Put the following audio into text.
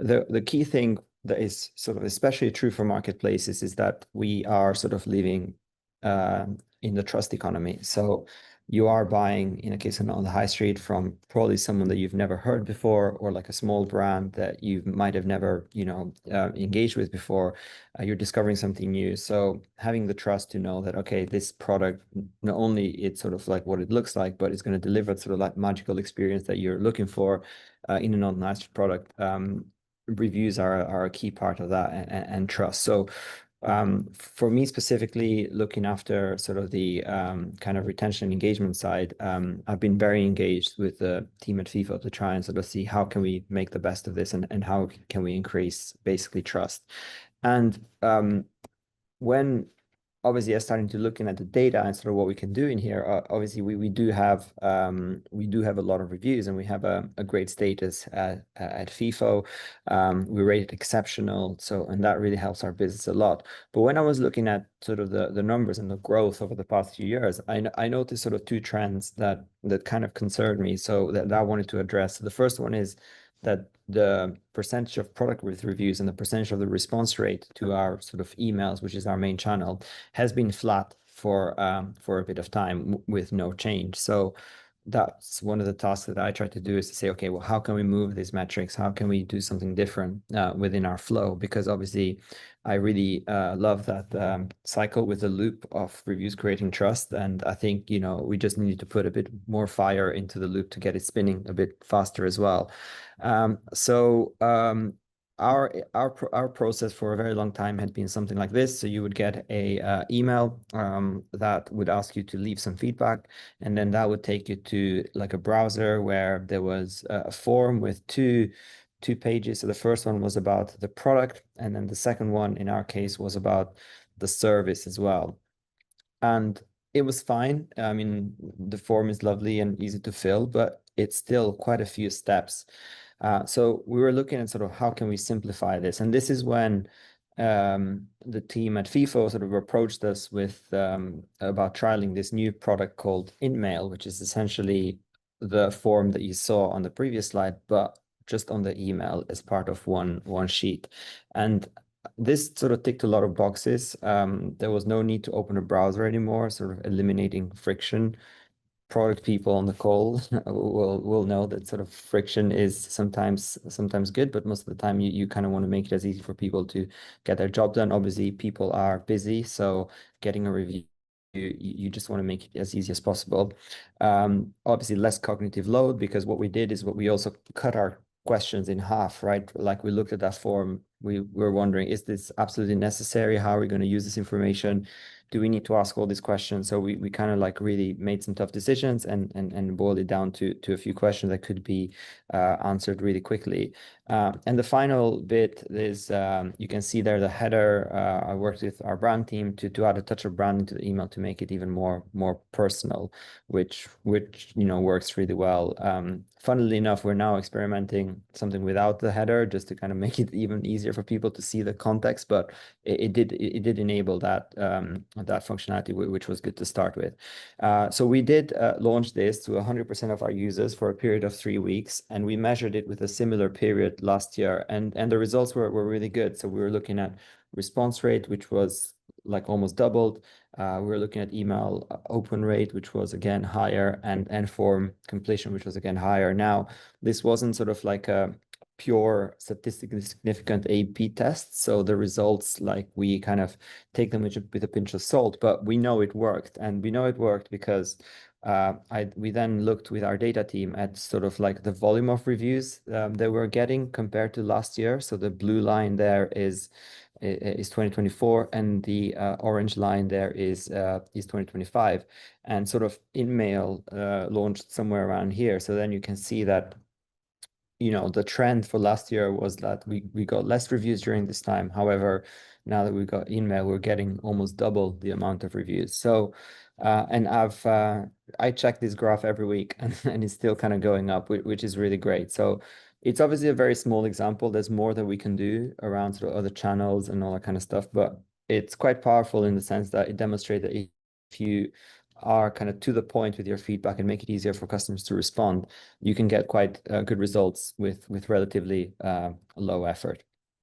The key thing that is sort of especially true for marketplaces is that we are sort of living in the trust economy. So you are buying, in a case on the high street, from probably someone that you've never heard before, or like a small brand that you might have never, engaged with before. You're discovering something new. So having the trust to know that, okay, this product, not only it's sort of like what it looks like, but it's going to deliver sort of like magical experience that you're looking for in an online product. Reviews are a key part of that, and trust. So for me specifically, looking after sort of the kind of retention and engagement side, I've been very engaged with the team at Feefo to try and sort of see how can we make the best of this, and how can we increase basically trust. And when obviously as starting to looking at the data and sort of what we can do in here, obviously we do have a lot of reviews, and we have a great status at FIFO. We rate it exceptional, so, and that really helps our business a lot. But when I was looking at sort of the numbers and the growth over the past few years, I noticed sort of two trends that kind of concerned me, so that I wanted to address. So the first one is that the percentage of product with reviews and the percentage of the response rate to our sort of emails, which is our main channel, has been flat for a bit of time with no change. So that's one of the tasks that I try to do, is to say, okay, well, how can we move these metrics? How can we do something different within our flow? Because obviously, I really love that cycle with the loop of reviews creating trust. And I think, we just need to put a bit more fire into the loop to get it spinning a bit faster as well. Our process for a very long time had been something like this. So you would get a email that would ask you to leave some feedback, and then that would take you to like a browser where there was a form with two pages. So the first one was about the product, and then the second one in our case was about the service as well. And it was fine. I mean, the form is lovely and easy to fill, but it's still quite a few steps. So we were looking at sort of how can we simplify this, and this is when the team at FIFO sort of approached us with about trialing this new product called InMail, which is essentially the form that you saw on the previous slide, but just on the email as part of one sheet. And this sort of ticked a lot of boxes. There was no need to open a browser anymore, sort of eliminating friction. Product people on the call will know that sort of friction is sometimes good, but most of the time you kind of want to make it as easy for people to get their job done. Obviously, people are busy, so getting a review, you just want to make it as easy as possible. Obviously, less cognitive load, because what we did is we also cut our questions in half, right? Like we looked at that form, we were wondering, is this absolutely necessary? How are we going to use this information? Do we need to ask all these questions? So we kind of like really made some tough decisions and boiled it down to a few questions that could be answered really quickly. And the final bit is you can see there the header. I worked with our brand team to add a touch of brand into the email to make it even more personal, which works really well. Funnily enough, we're now experimenting something without the header, just to kind of make it even easier for people to see the context. But it did enable that functionality, which was good to start with. So we did launch this to 100% of our users for a period of 3 weeks, and we measured it with a similar period last year, and the results were really good. So we were looking at response rate, which was like almost doubled. We were looking at email open rate, which was again higher, and form completion, which was again higher. Now, this wasn't sort of like a pure statistically significant A/B test, so the results, like, we kind of take them with a pinch of salt, but we know it worked, and we know it worked because we then looked with our data team at sort of like the volume of reviews that we're getting compared to last year. So the blue line there is 2024, and the orange line there is 2025, and sort of InMail launched somewhere around here. So then you can see that the trend for last year was that we got less reviews during this time. However, now that we got InMail, we're getting almost double the amount of reviews. So, and I check this graph every week, and it's still kind of going up, which is really great. So it's obviously a very small example. There's more that we can do around sort of other channels and all that kind of stuff, but it's quite powerful in the sense that it demonstrates that if you are kind of to the point with your feedback and make it easier for customers to respond, you can get quite good results with relatively low effort.